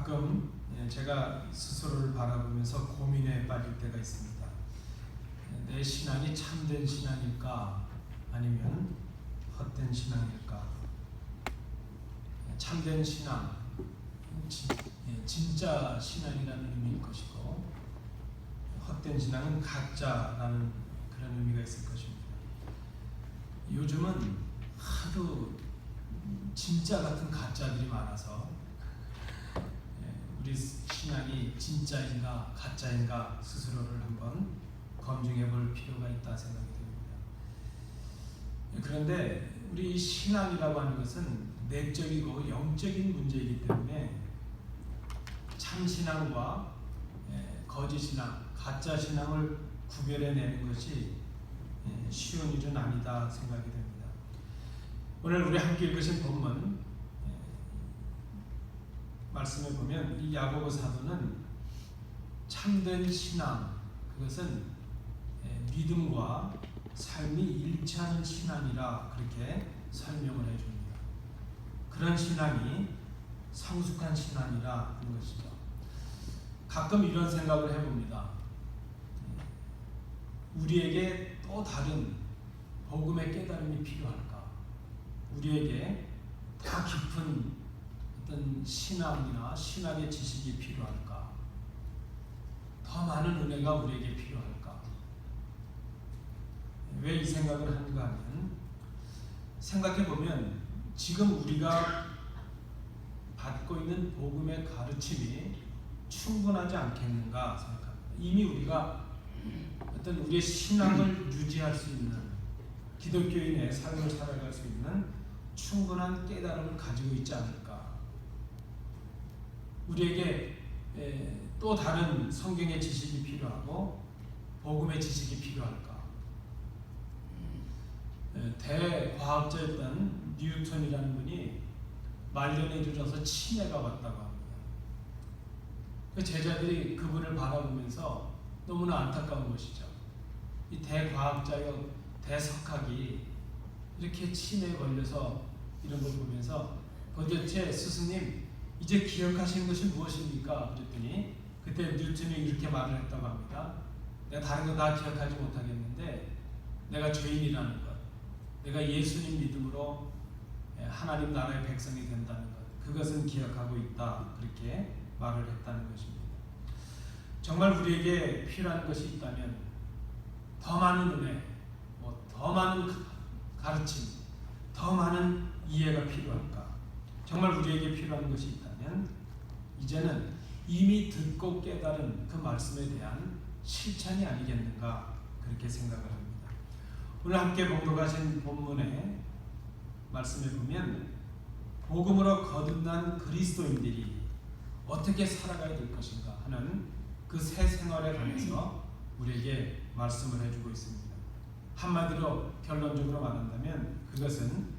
가끔 제가 스스로를 바라보면서 고민에 빠질 때가 있습니다. 내 신앙이 참된 신앙일까 아니면 헛된 신앙일까? 참된 신앙, 진짜 신앙이라는 의미일 것이고, 헛된 신앙은 가짜라는 그런 의미가 있을 것입니다. 요즘은 하도 진짜 같은 가짜들이 많아서 우리 신앙이 진짜인가 가짜인가 스스로를 한번 검증해 볼 필요가 있다 생각이 듭니다. 그런데 우리 신앙이라고 하는 것은 내적이고 영적인 문제이기 때문에 참신앙과 거짓신앙, 가짜신앙을 구별해내는 것이 쉬운 일은 아니다 생각이 됩니다. 오늘 우리 함께 읽으신 본문 말씀을 보면 이 야고보 사도는 참된 신앙, 그것은 믿음과 삶이 일치하는 신앙이라 그렇게 설명을 해줍니다. 그런 신앙이 성숙한 신앙이라 하는 것이죠. 가끔 이런 생각을 해봅니다. 우리에게 또 다른 복음의 깨달음이 필요할까? 우리에게 더 깊은 어떤 신앙이나 신학의 지식이 필요할까? 더 많은 은혜가 우리에게 필요할까? 왜 이 생각을 하는가 하면, 생각해보면 지금 우리가 받고 있는 복음의 가르침이 충분하지 않겠는가 생각합니다. 이미 우리가 어떤 우리의 신앙을 유지할 수 있는, 기독교인의 삶을 살아갈 수 있는 충분한 깨달음을 가지고 있지 않을까. 우리에게 또 다른 성경의 지식이 필요하고 복음의 지식이 필요할까. 대과학자였던 뉴턴이라는 분이 말년에 이르러서 치매가 왔다고 합니다. 제자들이 그분을 바라보면서 너무나 안타까운 것이죠. 이 대과학자여 대석학이 이렇게 치매에 걸려서 이런 걸 보면서 도대체 스승님 이제 기억하시는 것이 무엇입니까? 그랬더니 그때 뉴턴이 이렇게 말을 했다고 합니다. 내가 다른 거 다 기억하지 못하겠는데 내가 죄인이라는 것, 내가 예수님 믿음으로 하나님 나라의 백성이 된다는 것, 그것은 기억하고 있다. 그렇게 말을 했다는 것입니다. 정말 우리에게 필요한 것이 있다면 더 많은 은혜, 더 많은 가르침, 더 많은 이해가 필요할까? 정말 우리에게 필요한 것이 있다면 이제는 이미 듣고 깨달은 그 말씀에 대한 실천이 아니겠는가 그렇게 생각을 합니다. 오늘 함께 봉독하신 본문의 말씀에 보면 복음으로 거듭난 그리스도인들이 어떻게 살아가야 될 것인가 하는 그 새 생활에 관해서 우리에게 말씀을 해주고 있습니다. 한마디로 결론적으로 말한다면 그것은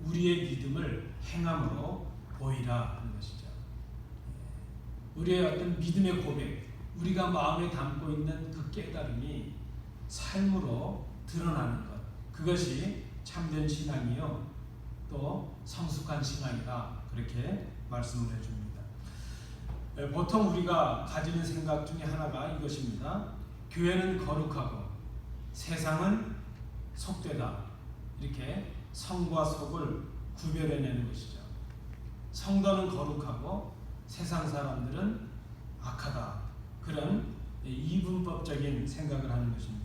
우리의 믿음을 행함으로 보이라 하는 것이죠. 우리의 어떤 믿음의 고백, 우리가 마음에 담고 있는 그 깨달음이 삶으로 드러나는 것, 그것이 참된 신앙이요 또 성숙한 신앙이라 그렇게 말씀을 해줍니다. 보통 우리가 가지는 생각 중에 하나가 이것입니다. 교회는 거룩하고 세상은 속되다. 이렇게 성과 속을 구별해내는 것이죠. 성도는 거룩하고 세상 사람들은 악하다. 그런 이분법적인 생각을 하는 것입니다.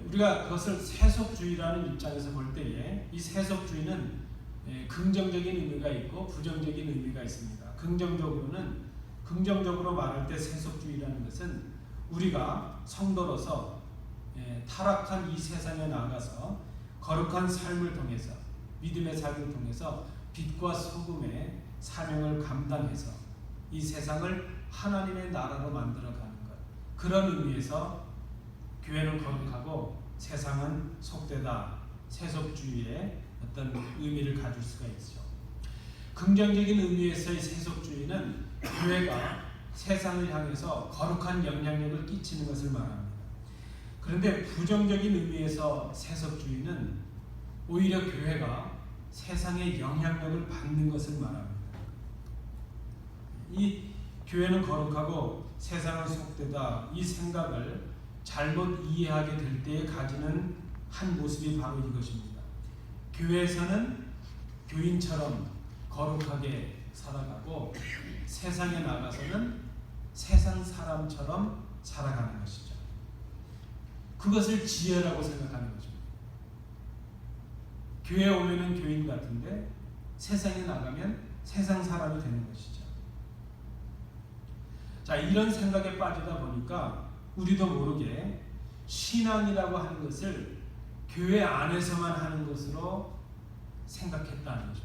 우리가 그것을 세속주의라는 입장에서 볼 때에 이 세속주의는 긍정적인 의미가 있고 부정적인 의미가 있습니다. 긍정적으로 말할 때 세속주의라는 것은 우리가 성도로서 타락한 이 세상에 나가서 거룩한 삶을 통해서 믿음의 삶을 통해서 빛과 소금의 사명을 감당해서 이 세상을 하나님의 나라로 만들어가는 것, 그런 의미에서 교회는 거룩하고 세상은 속되다. 세속주의의 어떤 의미를 가질 수가 있죠. 긍정적인 의미에서의 세속주의는 교회가 세상을 향해서 거룩한 영향력을 끼치는 것을 말합니다. 그런데 부정적인 의미에서 세속주의는 오히려 교회가 세상의 영향력을 받는 것을 말합니다. 이 교회는 거룩하고 세상은 속되다, 이 생각을 잘못 이해하게 될 때에 가지는 한 모습이 바로 이것입니다. 교회에서는 교인처럼 거룩하게 살아가고 세상에 나가서는 세상 사람처럼 살아가는 것이죠. 그것을 지혜라고 생각하는 거죠. 교회에 오면은 교인 같은데 세상에 나가면 세상 사람이 되는 것이죠. 자, 이런 생각에 빠지다 보니까 우리도 모르게 신앙이라고 하는 것을 교회 안에서만 하는 것으로 생각했다는 거죠.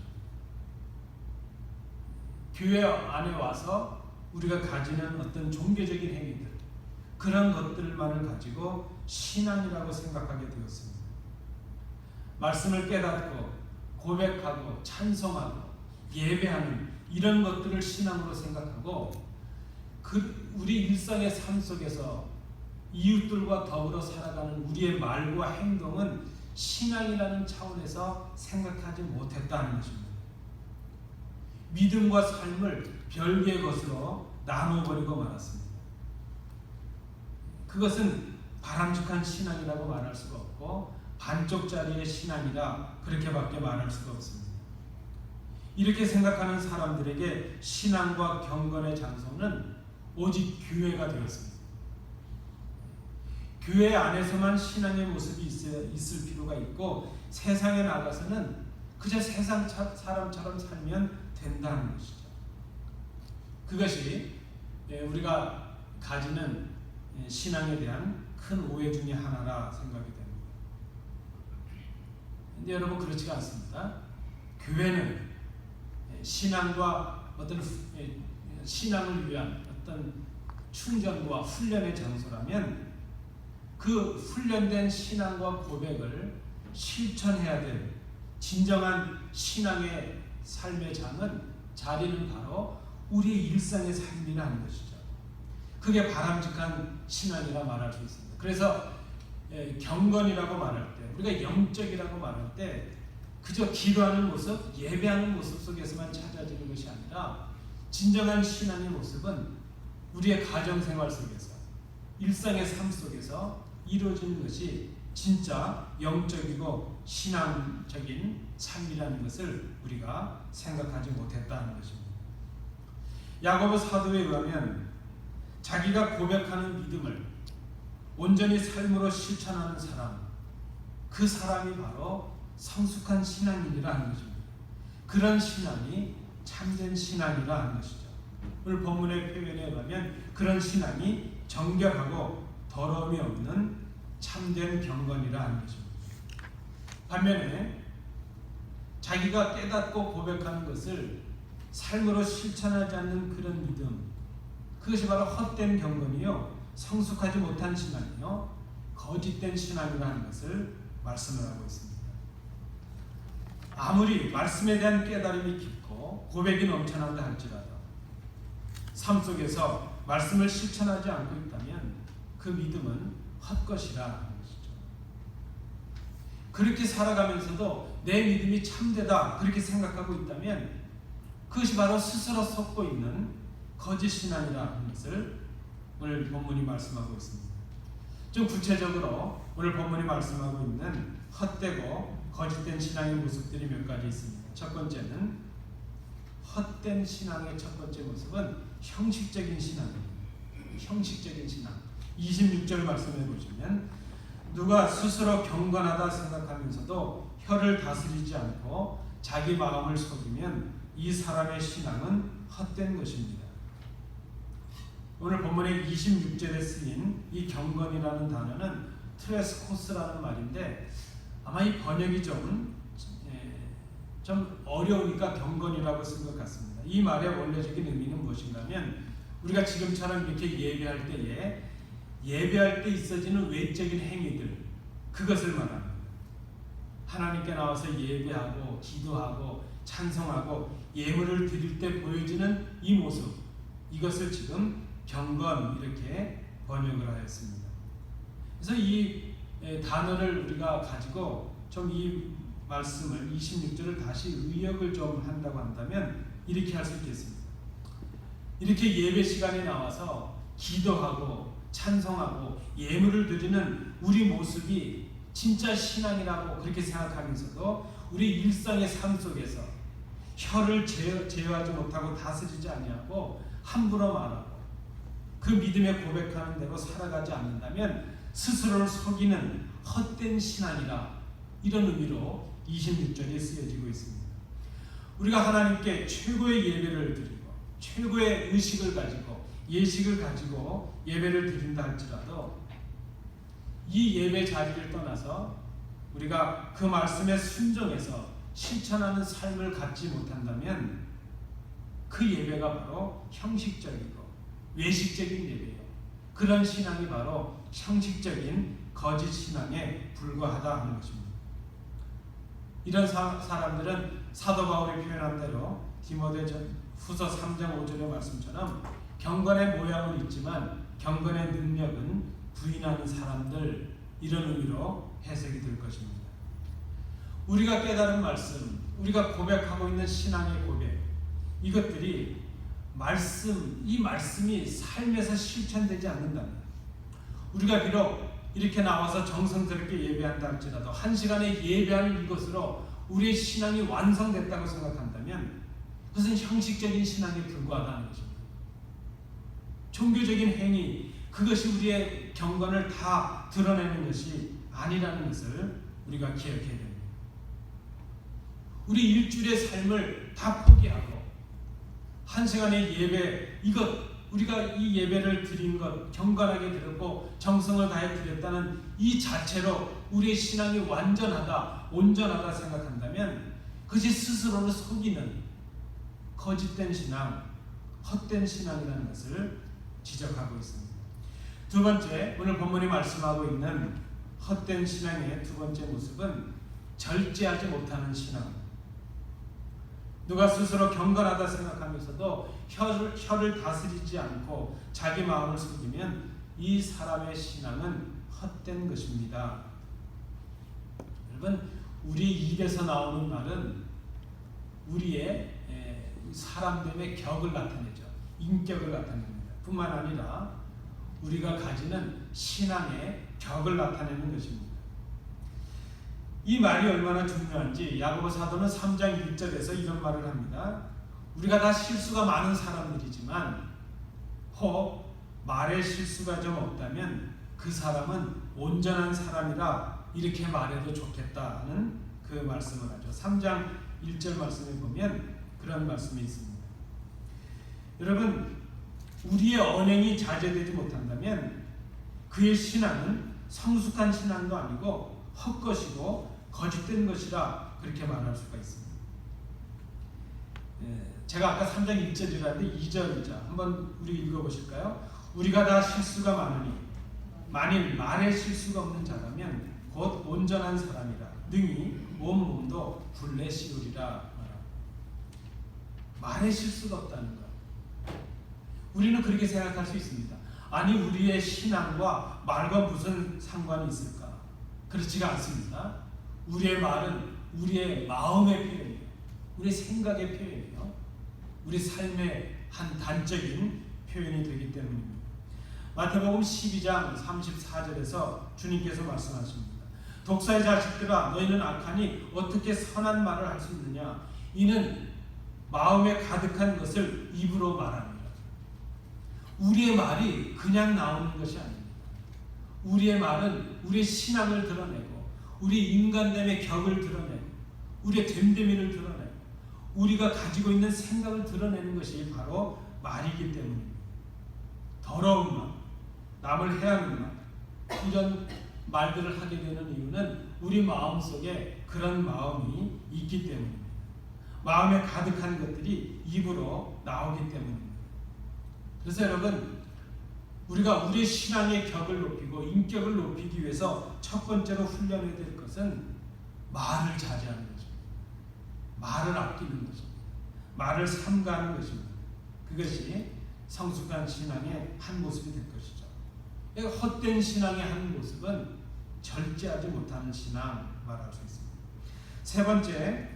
교회 안에 와서 우리가 가지는 어떤 종교적인 행위들, 그런 것들만을 가지고 신앙이라고 생각하게 되었습니다. 말씀을 깨닫고 고백하고 찬송하고 예배하는 이런 것들을 신앙으로 생각하고 우리 일상의 삶 속에서 이웃들과 더불어 살아가는 우리의 말과 행동은 신앙이라는 차원에서 생각하지 못했다는 것입니다. 믿음과 삶을 별개의 것으로 나눠버리고 말았습니다. 그것은 바람직한 신앙이라고 말할 수가 없고 반쪽짜리의 신앙이라 그렇게밖에 말할 수가 없습니다. 이렇게 생각하는 사람들에게 신앙과 경건의 장소는 오직 교회가 되었습니다. 교회 안에서만 신앙의 모습이 있을 필요가 있고 세상에 나가서는 그저 세상 사람처럼 살면 된다는 것이죠. 그것이 우리가 가지는 신앙에 대한 큰 오해 중에 하나라 생각이 됩니다. 근데 여러분, 그렇지가 않습니다. 교회는 신앙과 어떤 신앙을 위한 어떤 충전과 훈련의 장소라면 그 훈련된 신앙과 고백을 실천해야 될 진정한 신앙의 삶의 자리는 바로 우리의 일상의 삶이라는 것이죠. 그게 바람직한 신앙이라 말할 수 있습니다. 그래서 경건이라고 말할 때, 우리가 영적이라고 말할 때 그저 기도하는 모습, 예배하는 모습 속에서만 찾아지는 것이 아니라 진정한 신앙의 모습은 우리의 가정생활 속에서, 일상의 삶 속에서 이루어지는 것이 진짜 영적이고 신앙적인 삶이라는 것을 우리가 생각하지 못했다는 것입니다. 야고보 사도에 의하면 자기가 고백하는 믿음을 온전히 삶으로 실천하는 사람, 그 사람이 바로 성숙한 신앙인이라 하는 것입니다. 그런 신앙이 참된 신앙이라 하는 것이죠. 오늘 본문의 표현에 의하면 그런 신앙이 정결하고 더러움이 없는 참된 경건이라 하는 것입니다. 반면에 자기가 깨닫고 고백하는 것을 삶으로 실천하지 않는 그런 믿음, 그것이 바로 헛된 경건이요, 성숙하지 못한 신앙이요, 거짓된 신앙이라 하는 것을 말씀을 하고 있습니다. 아무리 말씀에 대한 깨달음이 깊고 고백이 넘쳐난다 할지라도 삶 속에서 말씀을 실천하지 않고 있다면 그 믿음은 헛것이라 하는 것이죠. 그렇게 살아가면서도 내 믿음이 참되다 그렇게 생각하고 있다면 그것이 바로 스스로 섞고 있는 거짓 신앙이라 하는 것을 오늘 본문이 말씀하고 있습니다. 좀 구체적으로 오늘 본문이 말씀하고 있는 헛되고 거짓된 신앙의 모습들이 몇 가지 있습니다. 첫 번째는, 헛된 신앙의 첫 번째 모습은 형식적인 신앙입니다. 형식적인 신앙. 26절 말씀해 보시면, 누가 스스로 경건하다 생각하면서도 혀를 다스리지 않고 자기 마음을 속이면 이 사람의 신앙은 헛된 것입니다. 오늘 본문의 26절에 쓰인 이 경건이라는 단어는 트레스코스라는 말인데 아마 이 번역이 좀 어려우니까 경건이라고 쓴 것 같습니다. 이 말의 원래적인 의미는 무엇인가 하면 우리가 지금처럼 이렇게 예배할 때에 예배할 때 있어지는 외적인 행위들, 그것을 말합니다. 하나님께 나와서 예배하고 기도하고 찬송하고 예물을 드릴 때 보여지는 이 모습, 이것을 지금 경건 이렇게 번역을 하였습니다. 그래서 이 단어를 우리가 가지고 좀 이 말씀을 26절을 다시 의역을 좀 한다고 한다면 이렇게 할 수 있겠습니다. 이렇게 예배 시간에 나와서 기도하고 찬송하고 예물을 드리는 우리 모습이 진짜 신앙이라고 그렇게 생각하면서도 우리 일상의 삶 속에서 혀를 제어하지 못하고 다스리지 아니하고 함부로 말하고 그 믿음의 고백하는 대로 살아가지 않는다면 스스로를 속이는 헛된 신앙이라, 이런 의미로 26절에 쓰여지고 있습니다. 우리가 하나님께 최고의 예배를 드리고 최고의 의식을 가지고 예식을 가지고 예배를 드린다 할지라도 이 예배 자리를 떠나서 우리가 그 말씀에 순종해서 실천하는 삶을 갖지 못한다면 그 예배가 바로 형식적이고 외식적인 예배예요. 그런 신앙이 바로 형식적인 거짓 신앙에 불과하다 하는 것입니다. 이런 사람들은 사도 바울이 표현한 대로 디모데후서 3장 5절의 말씀처럼 경건의 모양은 있지만 경건의 능력은 부인하는 사람들, 이런 의미로 해석이 될 것입니다. 우리가 깨달은 말씀, 우리가 고백하고 있는 신앙의 고백, 이것들이 이 말씀이 삶에서 실천되지 않는다면, 우리가 비록 이렇게 나와서 정성스럽게 예배한다 할지라도 한 시간에 예배하는 이것으로 우리의 신앙이 완성됐다고 생각한다면 그것은 형식적인 신앙에 불과하다는 것입니다. 종교적인 행위, 그것이 우리의 경건을 다 드러내는 것이 아니라는 것을 우리가 기억해야 됩니다. 우리 일주일의 삶을 다 포기하고 한 시간의 예배, 우리가 이 예배를 드린 것, 경건하게 드렸고 정성을 다해 드렸다는 이 자체로 우리의 신앙이 완전하다, 온전하다 생각한다면 그것이 스스로를 속이는 거짓된 신앙, 헛된 신앙이라는 것을 지적하고 있습니다. 두 번째, 오늘 본문이 말씀하고 있는 헛된 신앙의 두 번째 모습은 절제하지 못하는 신앙. 누가 스스로 경건하다 생각하면서도 혀를 다스리지 않고 자기 마음을 속이면 이 사람의 신앙은 헛된 것입니다. 여러분, 우리 입에서 나오는 말은 우리의 사람됨의 격을 나타내죠. 인격을 나타냅니다. 뿐만 아니라 우리가 가지는 신앙의 격을 나타내는 것입니다. 이 말이 얼마나 중요한지 야고보 사도는 3장 1절에서 이런 말을 합니다. 우리가 다 실수가 많은 사람들이지만 혹 말에 실수가 좀 없다면 그 사람은 온전한 사람이라 이렇게 말해도 좋겠다는 그 말씀을 하죠. 3장 1절 말씀에 보면 그런 말씀이 있습니다. 여러분, 우리의 언행이 자제되지 못한다면 그의 신앙은 성숙한 신앙도 아니고 헛것이고 거짓된 것이라 그렇게 말할 수가 있습니다. 제가 아까 3장 1절이라는데 2절이자 한번 우리 읽어보실까요? 우리가 다 실수가 많으니 만일 말에 실수가 없는 자라면 곧 온전한 사람이라 능히 온 몸도 불내 씌우리라. 말에 실수가 없다는 것, 우리는 그렇게 생각할 수 있습니다. 아니, 우리의 신앙과 말과 무슨 상관이 있을까? 그렇지가 않습니다. 우리의 말은 우리의 마음의 표현이에요. 우리의 생각의 표현이에요. 우리 삶의 한 단적인 표현이 되기 때문입니다. 마태복음 12장 34절에서 주님께서 말씀하십니다. 독사의 자식들아, 너희는 악하니 어떻게 선한 말을 할 수 있느냐? 이는 마음에 가득한 것을 입으로 말합니다. 우리의 말이 그냥 나오는 것이 아닙니다. 우리의 말은 우리의 신앙을 드러내고 우리 인간됨의 격을 드러내고 우리의 됨됨이를 드러내고 우리가 가지고 있는 생각을 드러내는 것이 바로 말이기 때문입니다. 더러운 말, 남을 해하는 말, 이런 말들을 하게 되는 이유는 우리 마음속에 그런 마음이 있기 때문입니다. 마음에 가득한 것들이 입으로 나오기 때문입니다. 그래서 여러분, 우리가 우리의 신앙의 격을 높이고 인격을 높이기 위해서 첫 번째로 훈련해야 될 것은 말을 자제하는 것입니다. 말을 아끼는 것입니다. 말을 삼가하는 것입니다. 그것이 성숙한 신앙의 한 모습이 될 것이죠. 헛된 신앙의 한 모습은 절제하지 못하는 신앙 말할 수 있습니다. 세 번째,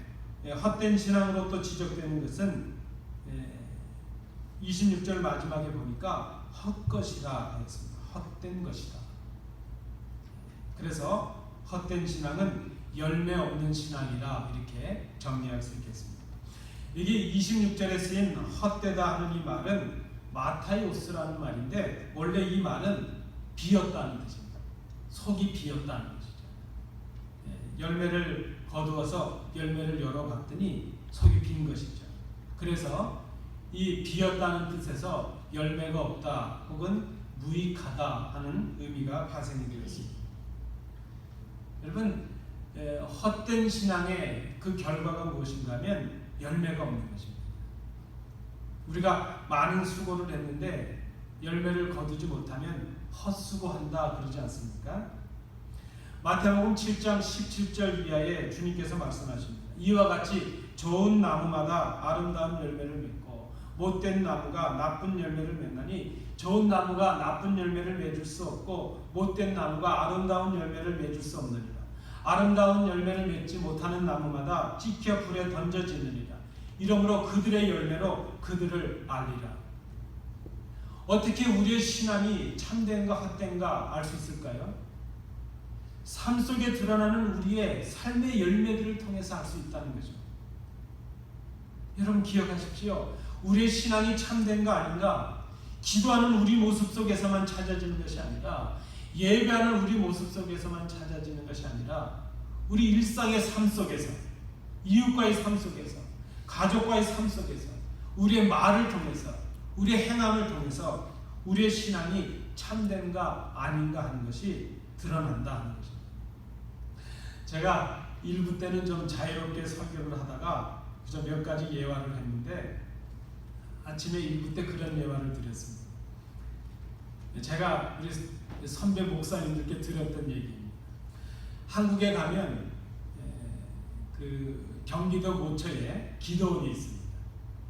헛된 신앙으로 또 지적되는 것은 26절 마지막에 보니까 헛것이라 했습니다. 헛된 것이다. 그래서 헛된 신앙은 열매 없는 신앙이라 이렇게 정리할 수 있겠습니다. 이게 26절에 쓰인 헛되다 하는 이 말은 마타이오스라는 말인데 원래 이 말은 비었다는 뜻입니다. 속이 비었다는 것이죠. 열매를 거두어서 열매를 열어봤더니 속이 빈 것이죠. 그래서 이 비었다는 뜻에서 열매가 없다 혹은 무익하다 하는 의미가 파생이 되었습니다. 여러분, 헛된 신앙의 그 결과가 무엇인가 하면 열매가 없는 것입니다. 우리가 많은 수고를 했는데 열매를 거두지 못하면 헛수고한다 그러지 않습니까? 마태복음 7장 17절 이하에 주님께서 말씀하십니다. 이와 같이 좋은 나무마다 아름다운 열매를 맺고 못된 나무가 나쁜 열매를 맺나니 좋은 나무가 나쁜 열매를 맺을 수 없고 못된 나무가 아름다운 열매를 맺을 수 없느니라. 아름다운 열매를 맺지 못하는 나무마다 찍혀 불에 던져지느니라. 이러므로 그들의 열매로 그들을 알리라. 어떻게 우리의 신앙이 참된가 헛된가 알 수 있을까요? 삶 속에 드러나는 우리의 삶의 열매들을 통해서 알 수 있다는 거죠. 여러분 기억하십시오. 우리의 신앙이 참된가 아닌가 기도하는 우리 모습 속에서만 찾아지는 것이 아니라 예배하는 우리 모습 속에서만 찾아지는 것이 아니라 우리 일상의 삶 속에서 이웃과의 삶 속에서 가족과의 삶 속에서 우리의 말을 통해서 우리의 행함을 통해서 우리의 신앙이 참된가 아닌가 하는 것이 드러난다 하는 것입니다. 제가 일부 때는 좀 자유롭게 설교를 하다가 그저 몇 가지 예화를 했는데 아침에 일부 때 그런 예화를 드렸습니다. 제가 우리 선배 목사님들께 드렸던 얘기입니다. 한국에 가면 그 경기도 모처에 기도원이 있습니다.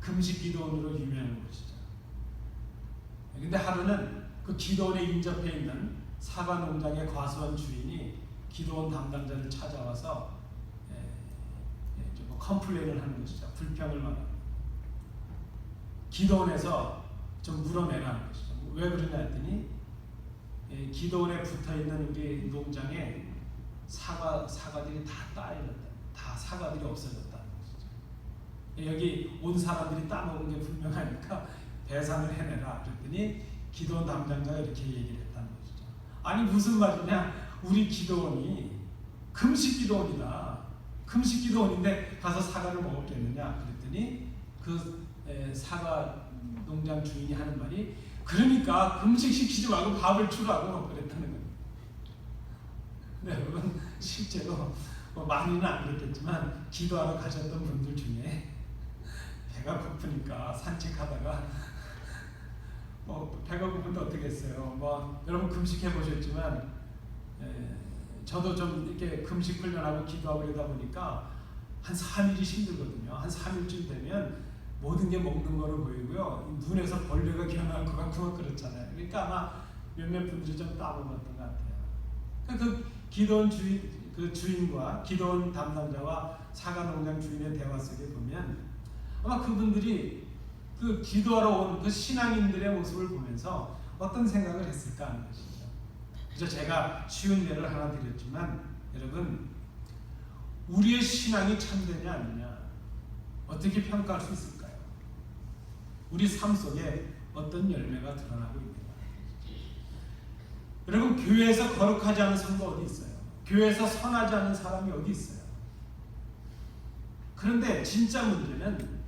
금식 기도원으로 유명한 곳이죠. 근데 하루는 그 기도원에 인접해 있는 사과 농장의 과수원 주인이 기도원 담당자를 찾아와서 컴플레인을 하는 것이죠. 불평을 말합니다. 기도원에서 좀 물어내라는 것이죠. 왜 그러냐 했더니 기도원에 붙어있는 우리 농장에 사과들이 다 따였다. 다 사과들이 없어졌다는 것이죠. 여기 온 사람들이 따먹은 게 분명하니까 배상을 해내라 그랬더니 기도원 담당자가 이렇게 얘기를 했다는 것이죠. 아니 무슨 말이냐, 우리 기도원이 금식 기도원이다. 금식 기도원인데 가서 사과를 먹었겠느냐 그랬더니 그 사과 농장 주인이 하는 말이 그러니까 금식 시키지 말고 밥을 주라고 그랬다는 거예요. 네, 여러분 실제로 많이는 안 그랬겠지만 기도하러 가셨던 분들 중에 배가 고프니까 산책하다가 배가 고픈데 어떻게 했어요? 여러분 금식해 보셨지만 저도 좀 이렇게 금식 훈련하고 기도하고 그러다 보니까 한 3일이 힘들거든요. 한 3일쯤 되면 모든 게 먹는 거로 보이고요. 눈에서 벌레가 기어나올 것 같고 그렇잖아요. 그러니까 아마 몇몇 분들이 좀 따먹었던 것 같아요. 그 기도원 주인과 기도원 담당자와 사과농장 주인의 대화 속에 보면 아마 그분들이 그 기도하러 온 그 신앙인들의 모습을 보면서 어떤 생각을 했을까 하는 것이죠. 그래서 제가 쉬운 예를 하나 드렸지만 여러분 우리의 신앙이 참되냐 아니냐 어떻게 평가할 수 있을까요? 우리 삶 속에 어떤 열매가 드러나고 있는가? 여러분 교회에서 거룩하지 않은 성도 어디 있어요? 교회에서 선하지 않은 사람이 어디 있어요? 그런데 진짜 문제는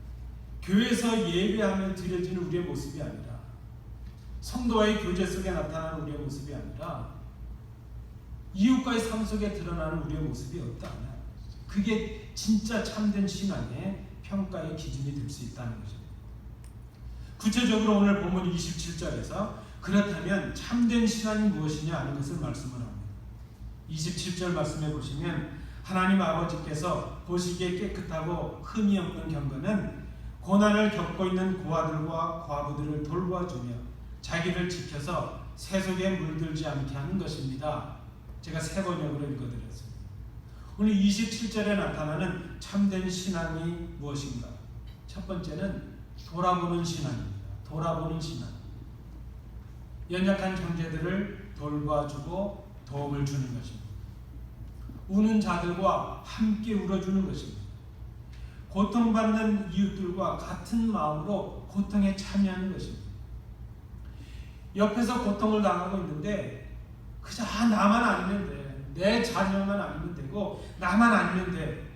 교회에서 예배하며 드려지는 우리의 모습이 아니라 성도와의 교제 속에 나타나는 우리의 모습이 아니라 이웃과의 삶 속에 드러나는 우리의 모습이 없다. 그게 진짜 참된 신앙의 평가의 기준이 될 수 있다는 거죠. 구체적으로 오늘 본문 27절에서 그렇다면 참된 신앙이 무엇이냐 하는 것을 말씀을 합니다. 27절 말씀해 보시면 하나님 아버지께서 보시기에 깨끗하고 흠이 없는 경건은 고난을 겪고 있는 고아들과 과부들을 돌보아주며 자기를 지켜서 세속에 물들지 않게 하는 것입니다. 제가 새 번역으로 읽어드렸습니다. 오늘 27절에 나타나는 참된 신앙이 무엇인가? 첫 번째는 돌아보는 신앙입니다. 돌아보는 신앙, 연약한 형제들을 돌봐주고 도움을 주는 것입니다. 우는 자들과 함께 울어주는 것입니다. 고통받는 이웃들과 같은 마음으로 고통에 참여하는 것입니다. 옆에서 고통을 당하고 있는데 그저 나만 아니면 돼, 내 자녀만 아니면 되고 나만 아니면 돼,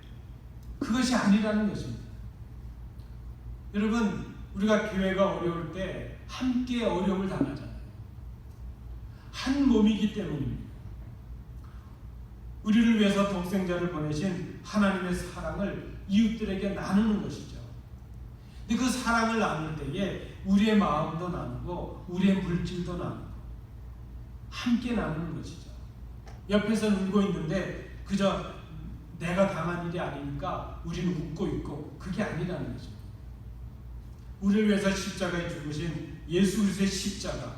그것이 아니라는 것입니다. 여러분, 우리가 교회가 어려울 때 함께 어려움을 당하잖아요. 한 몸이기 때문입니다. 우리를 위해서 독생자를 보내신 하나님의 사랑을 이웃들에게 나누는 것이죠. 근데 그 사랑을 나눌 때에 우리의 마음도 나누고 우리의 물질도 나누고 함께 나누는 것이죠. 옆에서 울고 있는데 그저 내가 당한 일이 아니니까 우리는 웃고 있고, 그게 아니라는 것입니다. 우리를 위해서 십자가에 죽으신 예수 그리스도의 십자가,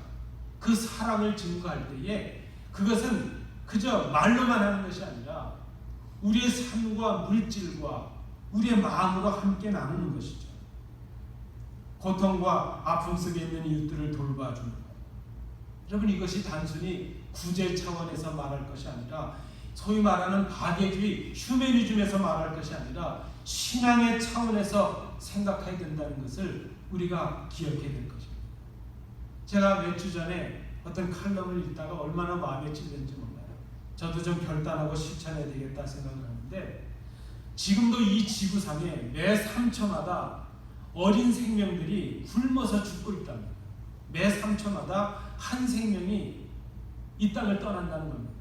그 사랑을 증거할 때에 그것은 그저 말로만 하는 것이 아니라 우리의 삶과 물질과 우리의 마음으로 함께 나누는 것이죠. 고통과 아픔 속에 있는 이웃들을 돌봐주는 것. 여러분, 이것이 단순히 구제 차원에서 말할 것이 아니라 소위 말하는 박애주의, 휴메니즘에서 말할 것이 아니라 신앙의 차원에서 생각해야 된다는 것을 우리가 기억해야 될 것입니다. 제가 몇 주 전에 어떤 칼럼을 읽다가 얼마나 마음에 찔렸는지 몰라요. 저도 좀 결단하고 실천해야 되겠다 생각을 하는데, 지금도 이 지구상에 매 3초마다 어린 생명들이 굶어서 죽고 있답니다. 매 3초마다 한 생명이 이 땅을 떠난다는 겁니다.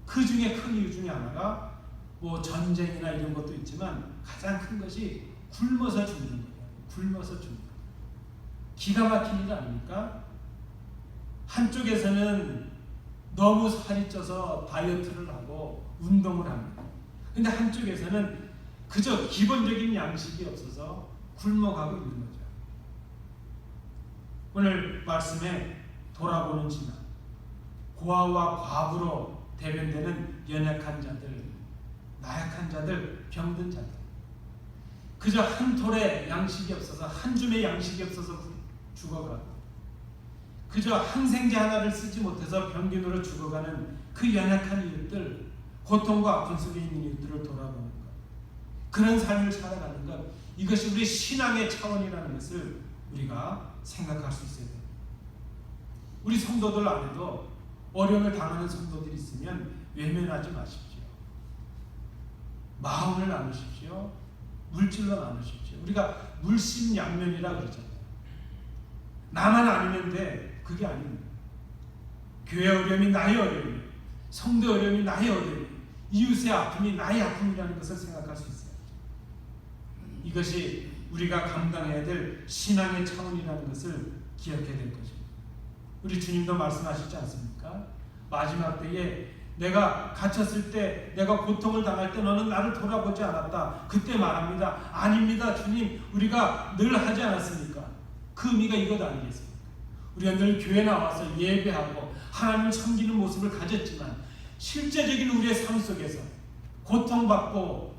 그 중에 큰 이유 중에 하나가 뭐 전쟁이나 이런 것도 있지만 가장 큰 것이 굶어서 죽는 거예요. 굶어서 죽는 거예요. 기가 막힌 일 아닙니까? 한쪽에서는 너무 살이 쪄서 다이어트를 하고 운동을 합니다. 근데 한쪽에서는 그저 기본적인 양식이 없어서 굶어가고 있는 거죠. 오늘 말씀에 돌아보는 신앙, 고아와 과부로 대변되는 연약한 자들, 나약한 자들, 병든 자들, 그저 한 톨의 양식이 없어서, 한 줌의 양식이 없어서 죽어가고, 그저 항생제 하나를 쓰지 못해서 병균으로 죽어가는 그 연약한 이웃들, 고통과 아픔 속에 있는 이웃들을 돌아보는 것, 그런 삶을 살아가는 것, 이것이 우리 신앙의 차원이라는 것을 우리가 생각할 수 있어야 됩니다. 우리 성도들 안에도 어려움을 당하는 성도들이 있으면 외면하지 마십시오. 마음을 나누십시오. 물질로 나누십시오. 우리가 물심양면이라 그러잖아요. 나만 아니면 돼, 그게 아닙니다. 교회 어려움이 나의 어려움이, 성도 어려움이 나의 어려움이, 이웃의 아픔이 나의 아픔이라는 것을 생각할 수 있어요. 이것이 우리가 감당해야 될 신앙의 차원이라는 것을 기억해야 될 것입니다. 우리 주님도 말씀하시지 않습니까? 마지막 때에 내가 갇혔을 때, 내가 고통을 당할 때 너는 나를 돌아보지 않았다. 그때 말합니다. 아닙니다, 주님. 우리가 늘 하지 않았습니까? 그 의미가 이것 아니겠습니까? 우리가 늘 교회 나와서 예배하고 하나님을 섬기는 모습을 가졌지만 실제적인 우리의 삶 속에서 고통받고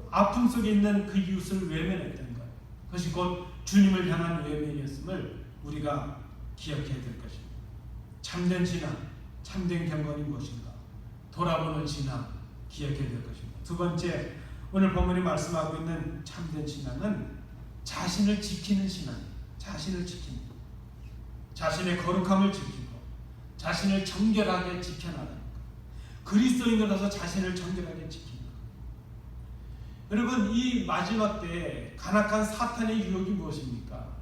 아픔 속에 있는 그 이웃을 외면했던 것, 그것이 곧 주님을 향한 외면이었음을 우리가 기억해야 될 것입니다. 참된 신앙, 참된 경건이 무엇인가? 돌아보는 신앙, 기억해야 될 것입니다. 두 번째, 오늘 본문이 말씀하고 있는 참된 신앙은 자신을 지키는 신앙이에요. 자신을 지키는 것. 자신의 거룩함을 지키고 자신을 정결하게 지켜나가는 것. 그리스도인으로서 자신을 정결하게 지키는 것. 여러분, 이 마지막 때에 간악한 사탄의 유혹이 무엇입니까?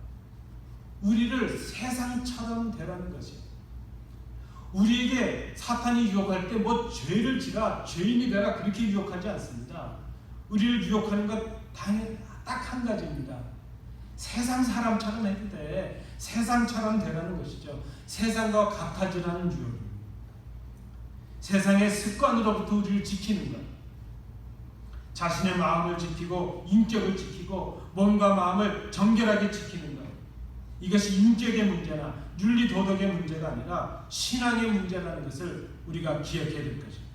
우리를 세상처럼 되라는 것이에요. 우리에게 사탄이 유혹할 때 뭐 죄를 지라, 죄인이 되라, 그렇게 유혹하지 않습니다. 우리를 유혹하는 것 당연히 딱 한 가지입니다. 세상 사람처럼 해도 돼, 세상처럼 되라는 것이죠. 세상과 같아지라는 유혹입니다. 세상의 습관으로부터 우리를 지키는 것, 자신의 마음을 지키고 인격을 지키고 몸과 마음을 정결하게 지키는 것, 이것이 인격의 문제나 윤리 도덕의 문제가 아니라 신앙의 문제라는 것을 우리가 기억해야 될 것입니다.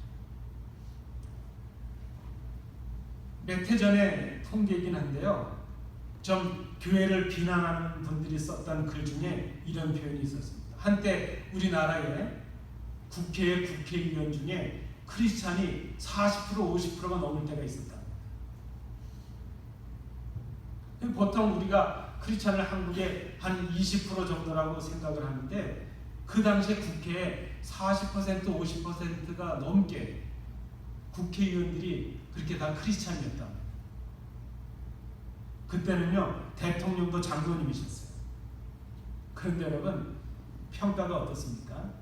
몇 해 전에 통계이긴 한데요, 좀 교회를 비난하는 분들이 썼던 글 중에 이런 표현이 있었습니다. 한때 우리나라의 국회의 국회의원 중에 크리스찬이 40% 50%가 넘을 때가 있었다. 보통 우리가 크리스찬을 한국에 한 20% 정도라고 생각을 하는데 그 당시에 국회에 40% 50%가 넘게 국회의원들이 그렇게 다 크리스찬이었다. 그때는요 대통령도 장로님이셨어요. 그런데 여러분 평가가 어떻습니까?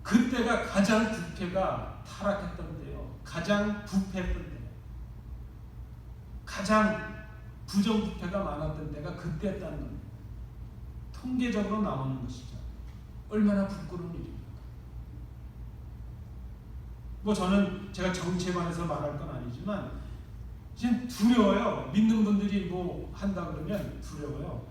그때가 가장 국회가 타락했던 때요. 가장 부패했던 때. 가장 부정부패가 많았던 때가 그때였다는 겁니다. 통계적으로 나오는 것이죠. 얼마나 부끄러운 일입니까? 뭐 저는 제가 정치에 관해서 말할 건 아니지만 지금 두려워요. 믿는 분들이 뭐 한다 그러면 두려워요.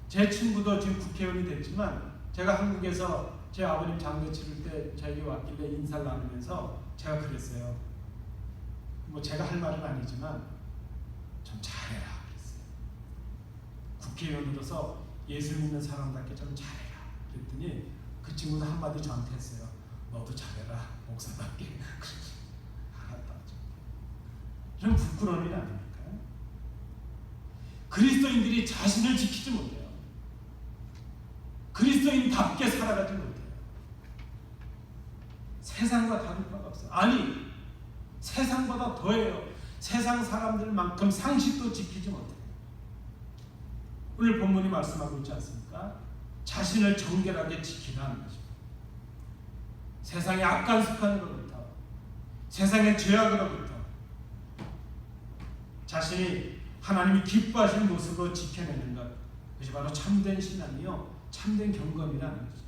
제 친구도 지금 국회의원이 됐지만 제가 한국에서 제 아버님 장례 치를 때 저에게 왔길래 인사를 나누면서 제가 그랬어요. 뭐 제가 할 말은 아니지만 좀 잘해라 그랬어요. 국회의원으로서 예수 믿는 사람답게 좀 잘해라 그랬더니 그 친구도 한마디 저한테 했어요. 너도 잘해라 목사답게. 알았다. 좀 부끄러운 일 아닙니까? 그리스도인들이 자신을 지키지 못해요. 그리스도인답게 살아가지 못해요. 세상과 다를 바가 없어요. 아니 세상보다 더해요. 세상 사람들만큼 상식도 지키지 못해요. 오늘 본문이 말씀하고 있지 않습니까? 자신을 정결하게 지키라는 것입니다. 세상의 악한 습관으로부터, 세상의 죄악으로부터 자신이 하나님이 기뻐하시는 모습으로 지켜내는 것, 그것이 바로 참된 신앙이요 참된 경건이라는 것이죠.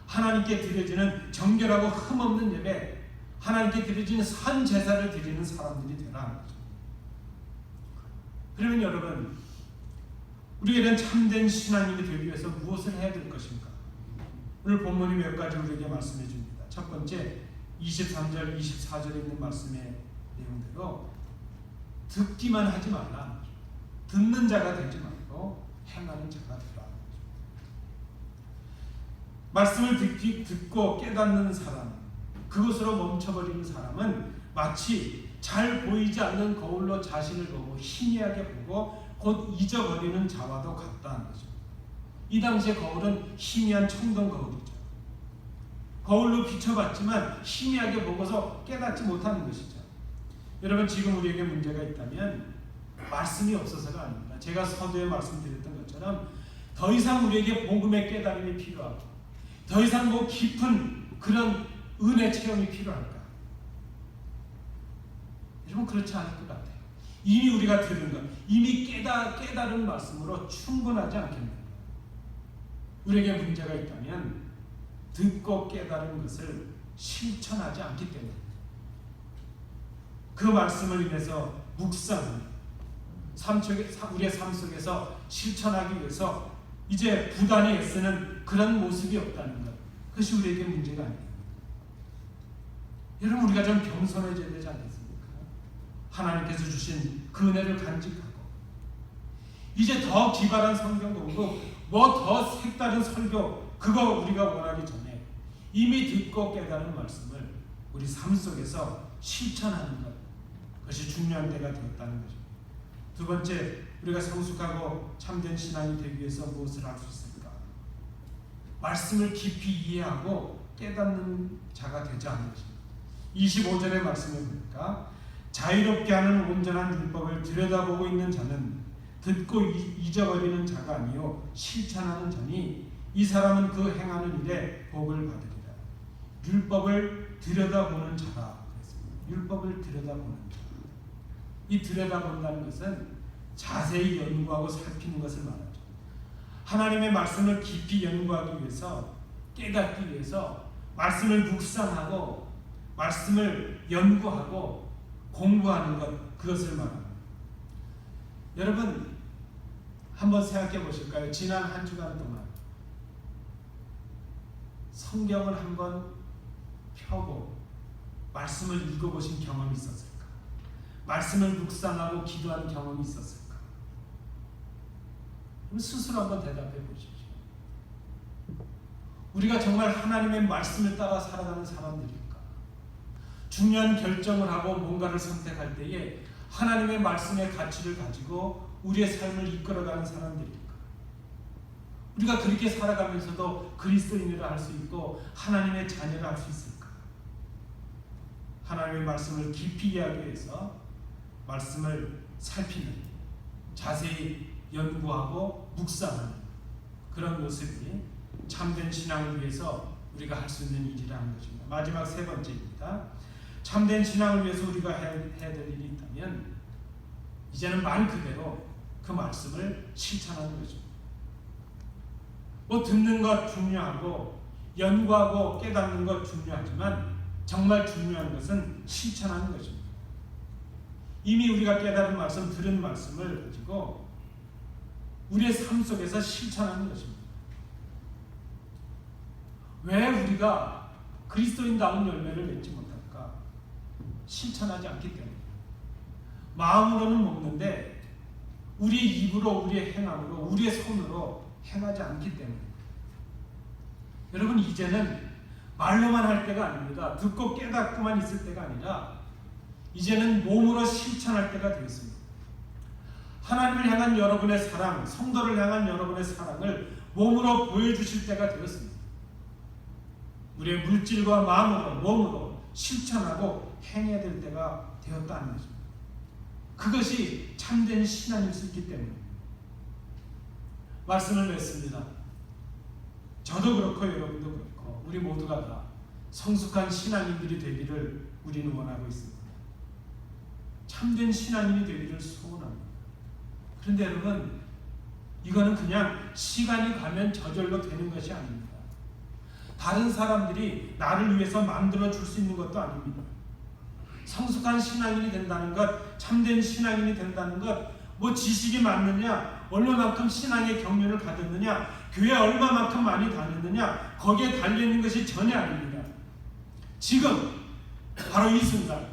하나님께 드려지는 정결하고 흠없는 예배, 하나님께 드려지는 산 제사를 드리는 사람들이 되라는 거죠. 그러면 여러분, 우리가 이런 참된 신앙인이 되기 위해서 무엇을 해야 될 것인가? 오늘 본문이 몇 가지 우리에게 말씀해 줍니다. 첫 번째, 23절, 24절에 있는 말씀의 내용대로 듣기만 하지 말라. 듣는 자가 되지 말고 행하는 자가 되라. 말씀을 듣고 깨닫는 사람, 그것으로 멈춰버리는 사람은 마치 잘 보이지 않는 거울로 자신을 보고 희미하게 보고 곧 잊어버리는 자와도 같다는 거죠. 이 당시의 거울은 희미한 청동 거울이죠. 거울로 비춰봤지만 희미하게 보고서 깨닫지 못하는 것이죠. 여러분 지금 우리에게 문제가 있다면 말씀이 없어서가 아닙니다. 제가 서두에 말씀드렸던 것처럼 더 이상 우리에게 복음의 깨달음이 필요하고 더 이상 뭐 깊은 그런 은혜 체험이 필요할까? 여러분 그렇지 않을 것 같아요. 이미 우리가 들은 것, 이미 깨달은 말씀으로 충분하지 않겠나요? 우리에게 문제가 있다면 듣고 깨달은 것을 실천하지 않기 때문에 그 말씀을 인해서 묵상, 우리의 삶 속에서 실천하기 위해서 이제 부단히 애쓰는 그런 모습이 없다는 것, 그것이 우리에게 문제가 아니에요. 여러분 우리가 좀 겸손해져야 되지 않겠습니까? 하나님께서 주신 그 은혜를 간직하고 이제 더 기발한 성경 공부, 뭐 더 색다른 설교 그거 우리가 원하기 전에 이미 듣고 깨달은 말씀을 우리 삶 속에서 실천하는 것, 그것이 중요한 때가 되었다는 거죠. 두 번째, 우리가 성숙하고 참된 신앙이 되기 위해서 무엇을 할 수 있을까? 말씀을 깊이 이해하고 깨닫는 자가 되지 않는 것입니다. 25절의 말씀을 보니까 자유롭게 하는 온전한 율법을 들여다보고 있는 자는 듣고 잊어버리는 자가 아니요 실천하는 자니 이 사람은 그 행하는 일에 복을 받으리라. 율법을 들여다보는 자라 그랬습니다. 율법을 들여다보는 자. 이 들여다본다는 것은 자세히 연구하고 살피는 것을 말하죠. 하나님의 말씀을 깊이 연구하기 위해서, 깨닫기 위해서 말씀을 묵상하고 말씀을 연구하고 공부하는 것, 그것을 말합니다. 여러분 한번 생각해 보실까요? 지난 한 주간 동안 성경을 한번 펴고 말씀을 읽어보신 경험이 있었을까? 말씀을 묵상하고 기도하는 경험이 있었을까? 스스로 한번 대답해 보십시오. 우리가 정말 하나님의 말씀을 따라 살아가는 사람들일까? 중요한 결정을 하고 뭔가를 선택할 때에 하나님의 말씀의 가치를 가지고 우리의 삶을 이끌어가는 사람들일까? 우리가 그렇게 살아가면서도 그리스도인이라 할 수 있고 하나님의 자녀라 할 수 있을까? 하나님의 말씀을 깊이 이해하기 위해서 말씀을 살피는, 자세히 연구하고 묵상하는 그런 모습이 참된 신앙을 위해서 우리가 할 수 있는 일이라는 것입니다. 마지막 세 번째입니다. 참된 신앙을 위해서 우리가 해야 될 일이 있다면 이제는 말 그대로 그 말씀을 실천하는 것입니다. 뭐 듣는 것 중요하고 연구하고 깨닫는 것 중요하지만 정말 중요한 것은 실천하는 것입니다. 이미 우리가 깨달은 말씀, 들은 말씀을 가지고 우리의 삶 속에서 실천하는 것입니다. 왜 우리가 그리스도인다운 열매를 맺지 못할까? 실천하지 않기 때문에. 마음으로는 먹는데 우리의 입으로, 우리의 행함으로, 우리의 손으로 행하지 않기 때문에. 여러분, 이제는 말로만 할 때가 아닙니다. 듣고 깨닫고만 있을 때가 아니라 이제는 몸으로 실천할 때가 되었습니다. 하나님을 향한 여러분의 사랑, 성도를 향한 여러분의 사랑을 몸으로 보여주실 때가 되었습니다. 우리의 물질과 마음으로, 몸으로 실천하고 행해야 될 때가 되었다는 것입니다. 그것이 참된 신앙일 수 있기 때문에 말씀을 맺습니다. 저도 그렇고 여러분도 그렇고 우리 모두가 다 성숙한 신앙인들이 되기를 우리는 원하고 있습니다. 참된 신앙인이 되기를 소원합니다. 그런데 여러분, 이거는 그냥 시간이 가면 저절로 되는 것이 아닙니다. 다른 사람들이 나를 위해서 만들어 줄 수 있는 것도 아닙니다. 성숙한 신앙인이 된다는 것, 참된 신앙인이 된다는 것, 뭐 지식이 많느냐, 얼마만큼 신앙의 경륜을 가졌느냐, 교회 얼마만큼 많이 다녔느냐, 거기에 달려있는 것이 전혀 아닙니다. 지금 바로 이 순간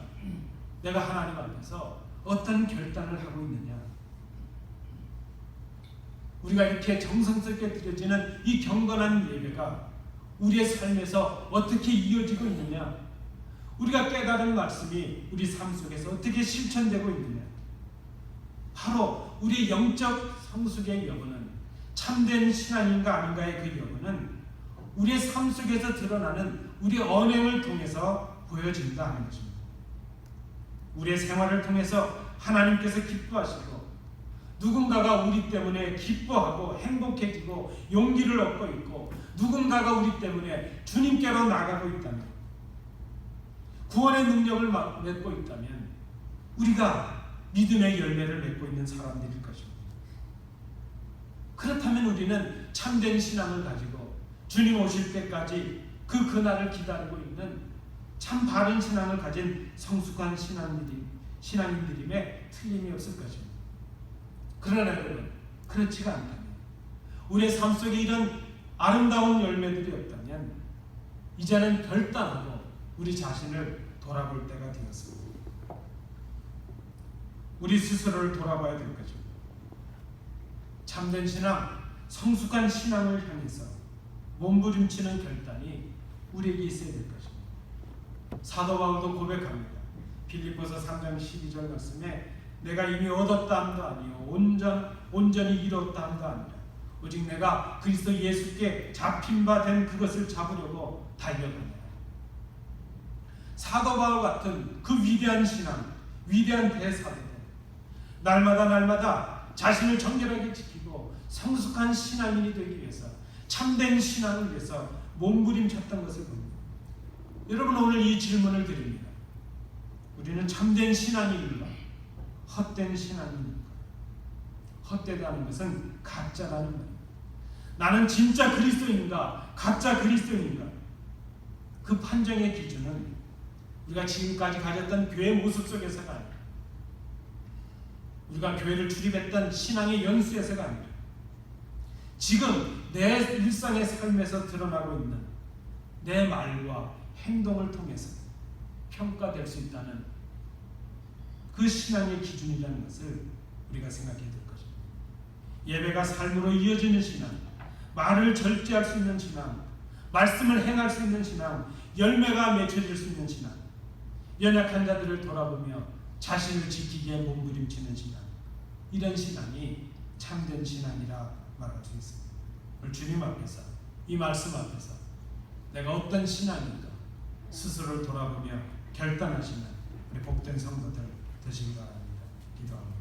내가 하나님 앞에서 어떤 결단을 하고 있느냐, 우리가 이렇게 정성스럽게 드려지는 이 경건한 예배가 우리의 삶에서 어떻게 이어지고 있느냐, 우리가 깨달은 말씀이 우리 삶 속에서 어떻게 실천되고 있느냐, 바로 우리의 영적 성숙의 여부는, 참된 신앙인가 아닌가의 그 여부는 우리의 삶 속에서 드러나는 우리의 언행을 통해서 보여진다 하는 것입니다. 우리의 생활을 통해서 하나님께서 기뻐하시고 누군가가 우리 때문에 기뻐하고 행복해지고 용기를 얻고 있고 누군가가 우리 때문에 주님께로 나가고 있다면, 구원의 능력을 맺고 있다면 우리가 믿음의 열매를 맺고 있는 사람들일 것입니다. 그렇다면 우리는 참된 신앙을 가지고 주님 오실 때까지 그 그날을 기다리고 있는 참 바른 신앙을 가진 성숙한 신앙인들임에 틀림이 없을 것입니다. 그러나 여러분, 그렇지가 않다면, 우리의 삶 속에 이런 아름다운 열매들이 없다면 이제는 결단하고 우리 자신을 돌아볼 때가 되었습니다. 우리 스스로를 돌아봐야 될 것입니다. 참된 신앙, 성숙한 신앙을 향해서 몸부림치는 결단이 우리에게 있어야 될 것입니다. 사도 바울도 고백합니다. 빌립보서 3장 12절 말씀에 내가 이미 얻었다 함도 아니요 온전히 이뤘다 함도 아니라 오직 내가 그리스도 예수께 잡힌 바 된 그것을 잡으려고 달려가노라. 사도 바울 같은 그 위대한 신앙, 위대한 대사도들, 날마다 자신을 정결하게 지키고 성숙한 신앙인이 되기 위해서, 참된 신앙을 위해서 몸부림쳤던 것을 봅니다. 여러분, 오늘 이 질문을 드립니다. 우리는 참된 신앙인인가? 헛된 신앙인인가? 헛되다는 것은 가짜라는 말입니다. 나는 진짜 그리스도인가? 가짜 그리스도인가? 그 판정의 기준은 우리가 지금까지 가졌던 교회 모습 속에서가 아니라, 우리가 교회를 출입했던 신앙의 연수에서가 아니라, 지금 내 일상의 삶에서 드러나고 있는 내 말과 행동을 통해서 평가될 수 있다는 그 신앙의 기준이라는 것을 우리가 생각해야 될 것입니다. 예배가 삶으로 이어지는 신앙, 말을 절제할 수 있는 신앙, 말씀을 행할 수 있는 신앙, 열매가 맺혀질 수 있는 신앙, 연약한 자들을 돌아보며 자신을 지키기에 몸부림치는 신앙, 이런 신앙이 참된 신앙이라 말할 수 있습니다. 오늘 주님 앞에서, 이 말씀 앞에서 내가 어떤 신앙인가 스스로를 돌아보며 결단하시는 우리 복된 성도들 되시기 바랍니다. 기도합니다.